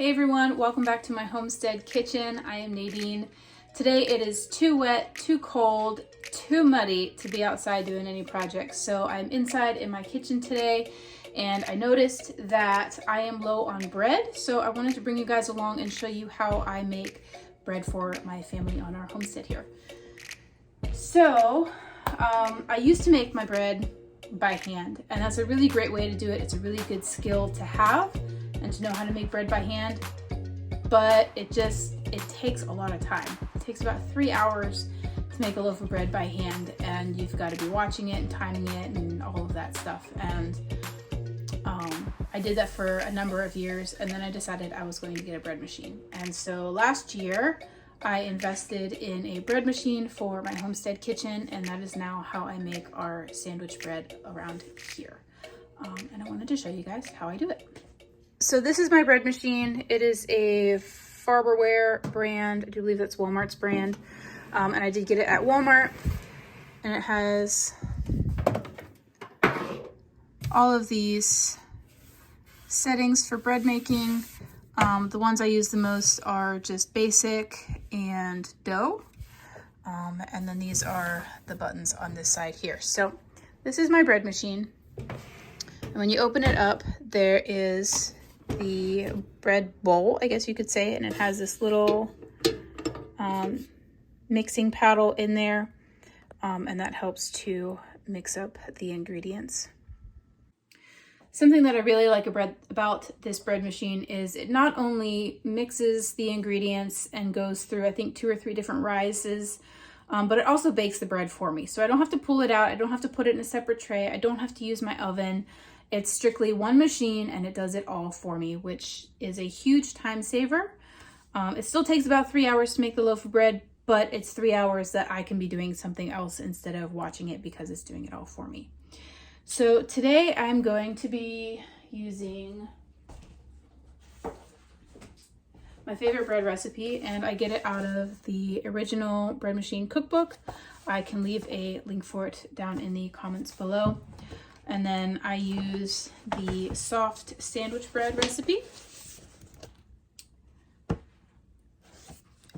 Hey everyone, welcome back to my homestead kitchen. I am Nadine. Today it is too wet, too cold, too muddy to be outside doing any projects. So I'm inside in my kitchen today and I noticed that I am low on bread. So I wanted to bring you guys along and show you how I make bread for my family on our homestead here. So I used to make my bread by hand, and that's a really great way to do it. It's a really good skill to have and to know how to make bread by hand, but it takes a lot of time. It takes about 3 hours to make a loaf of bread by hand, and you've got to be watching it and timing it and all of that stuff. And I did that for a number of years, and then I decided I was going to get a bread machine. And so last year I invested in a bread machine for my homestead kitchen, and that is now how I make our sandwich bread around here. And I wanted to show you guys how I do it. So this is my bread machine. It is a Farberware brand. I do believe that's Walmart's brand. And I did get it at Walmart. And it has all of these settings for bread making. The ones I use the most are just basic and dough. And then these are the buttons on this side here. So this is my bread machine. And when you open it up, there is the bread bowl, I guess you could say, and it has this little mixing paddle in there, and that helps to mix up the ingredients. Something that I really like about this bread machine is it not only mixes the ingredients and goes through, I think, 2 or 3 different rises, but it also bakes the bread for me. So I don't have to pull it out. I don't have to put it in a separate tray. I don't have to use my oven. It's strictly one machine and it does it all for me, which is a huge time saver. It still takes about 3 hours to make the loaf of bread, but it's 3 hours that I can be doing something else instead of watching it because it's doing it all for me. So today I'm going to be using my favorite bread recipe, and I get it out of the original bread machine cookbook. I can leave a link for it down in the comments below. And then I use the soft sandwich bread recipe.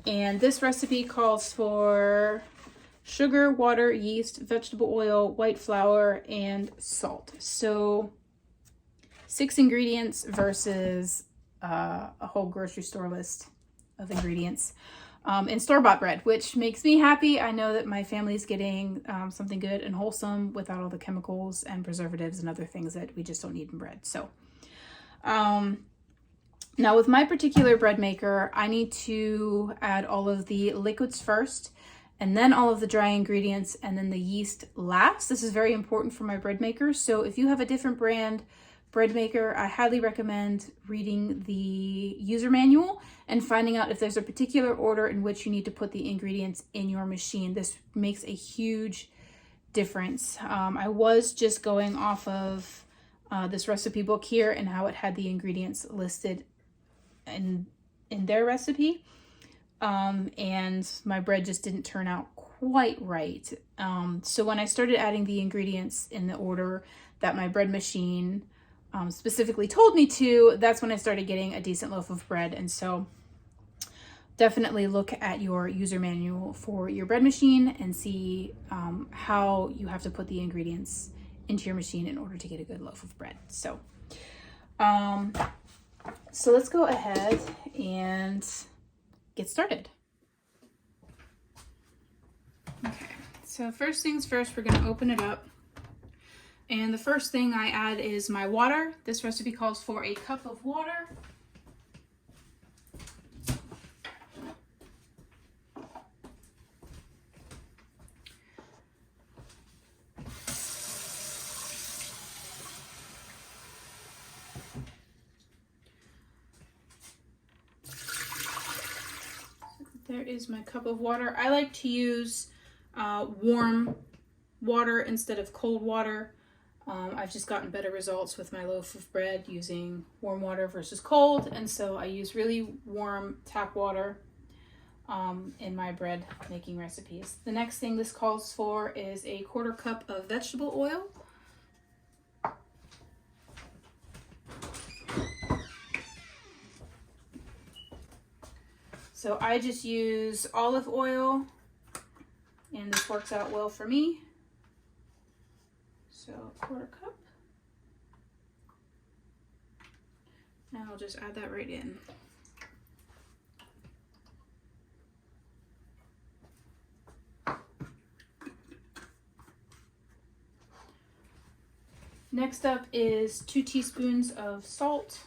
And this recipe calls for sugar, water, yeast, vegetable oil, white flour, and salt. So 6 ingredients versus a whole grocery store list of ingredients. And store-bought bread, which makes me happy. I know that my family's getting something good and wholesome without all the chemicals and preservatives and other things that we just don't need in bread. So now with my particular bread maker, I need to add all of the liquids first, and then all of the dry ingredients, and then the yeast last. This is very important for my bread maker. So if you have a different brand bread maker, I highly recommend reading the user manual and finding out if there's a particular order in which you need to put the ingredients in your machine. This makes a huge difference. I was just going off of this recipe book here and how it had the ingredients listed in their recipe. And my bread just didn't turn out quite right. So when I started adding the ingredients in the order that my bread machine specifically told me to, that's when I started getting a decent loaf of bread. And so definitely look at your user manual for your bread machine and see how you have to put the ingredients into your machine in order to get a good loaf of bread. So let's go ahead and get started. Okay, so first things first, we're going to open it up. And the first thing I add is my water. This recipe calls for a cup of water. There is my cup of water. I like to use warm water instead of cold water. I've just gotten better results with my loaf of bread using warm water versus cold, and so I use really warm tap water in my bread making recipes. The next thing this calls for is a 1/4 cup of vegetable oil. So I just use olive oil, and this works out well for me. So a 1/4 cup. And I'll just add that right in. Next up is 2 teaspoons of salt.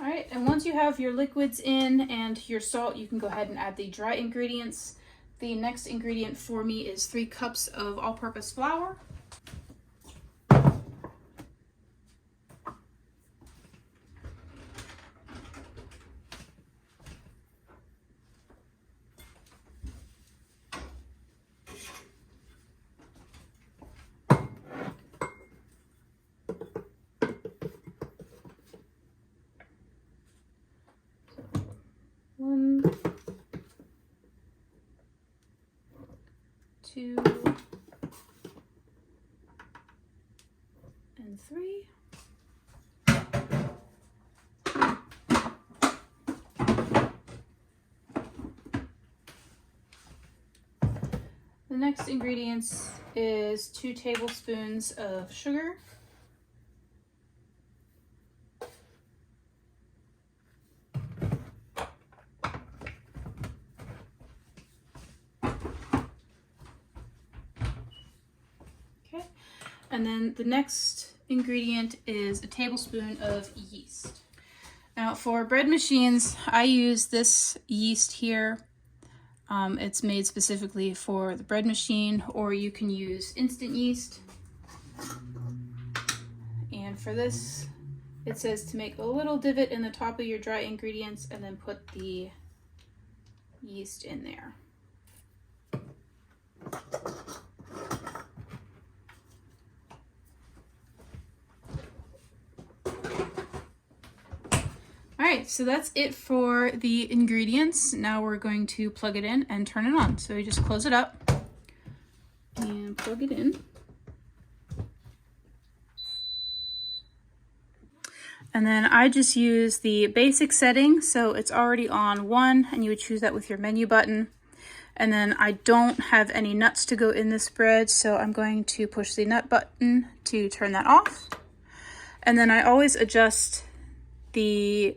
All right, and once you have your liquids in and your salt, you can go ahead and add the dry ingredients. The next ingredient for me is 3 cups of all-purpose flour. One, 2, and 3. The next ingredients is 2 tablespoons of sugar. And then the next ingredient is a tablespoon of yeast. Now for bread machines, I use this yeast here. It's made specifically for the bread machine, or you can use instant yeast. And for this, it says to make a little divot in the top of your dry ingredients and then put the yeast in there. Alright, so that's it for the ingredients. Now we're going to plug it in and turn it on. So you just close it up and plug it in. And then I just use the basic setting, so it's already on 1, and you would choose that with your menu button. And then I don't have any nuts to go in this bread, so I'm going to push the nut button to turn that off. And then I always adjust the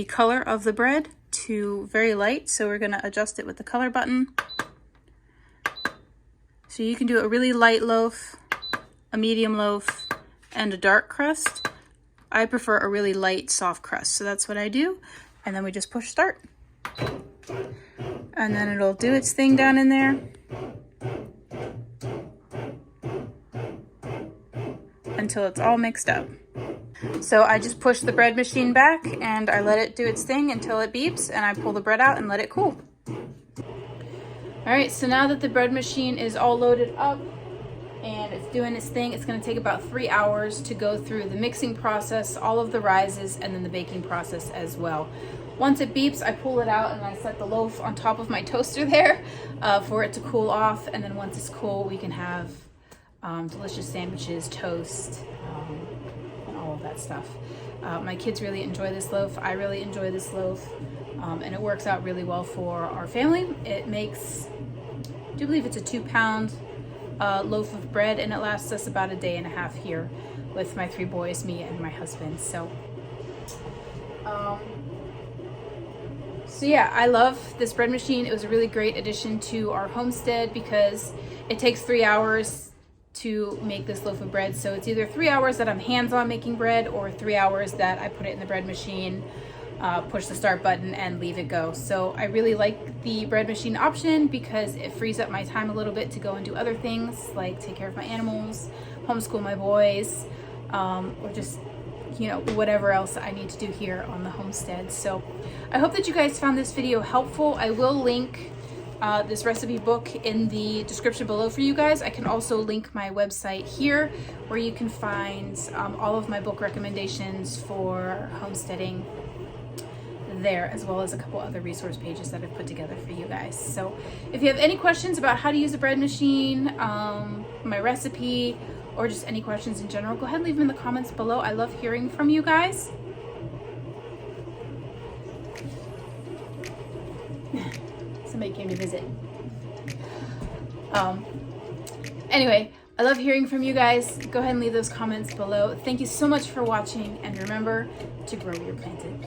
color of the bread to very light, so we're going to adjust it with the color button. So you can do a really light loaf, a medium loaf, and a dark crust. I prefer a really light soft crust, so that's what I do. And then we just push start, and then it'll do its thing down in there until it's all mixed up. So I just push the bread machine back and I let it do its thing until it beeps, and I pull the bread out and let it cool. Alright, so now that the bread machine is all loaded up and it's doing its thing, it's going to take about 3 hours to go through the mixing process, all of the rises, and then the baking process as well. Once it beeps, I pull it out and I set the loaf on top of my toaster there for it to cool off, and then once it's cool, we can have delicious sandwiches, toast, and all of that stuff. My kids really enjoy this loaf. I really enjoy this loaf, and it works out really well for our family. It makes, I do believe it's a 2-pound loaf of bread, and it lasts us about a day and a half here with my 3 boys, me, and my husband. So yeah, I love this bread machine. It was a really great addition to our homestead because it takes 3 hours to make this loaf of bread. So it's either 3 hours that I'm hands-on making bread, or 3 hours that I put it in the bread machine, push the start button, and leave it go. So I really like the bread machine option because it frees up my time a little bit to go and do other things like take care of my animals, homeschool my boys, or just, you know, whatever else I need to do here on the homestead. So I hope that you guys found this video helpful. I will link this recipe book in the description below for you guys. I can also link my website here where you can find all of my book recommendations for homesteading there, as well as a couple other resource pages that I've put together for you guys. So if you have any questions about how to use a bread machine, my recipe, or just any questions in general, go ahead and leave them in the comments below. I love hearing from you guys. Somebody came to visit. Anyway, I love hearing from you guys. Go ahead and leave those comments below. Thank you so much for watching, and remember to grow your planted.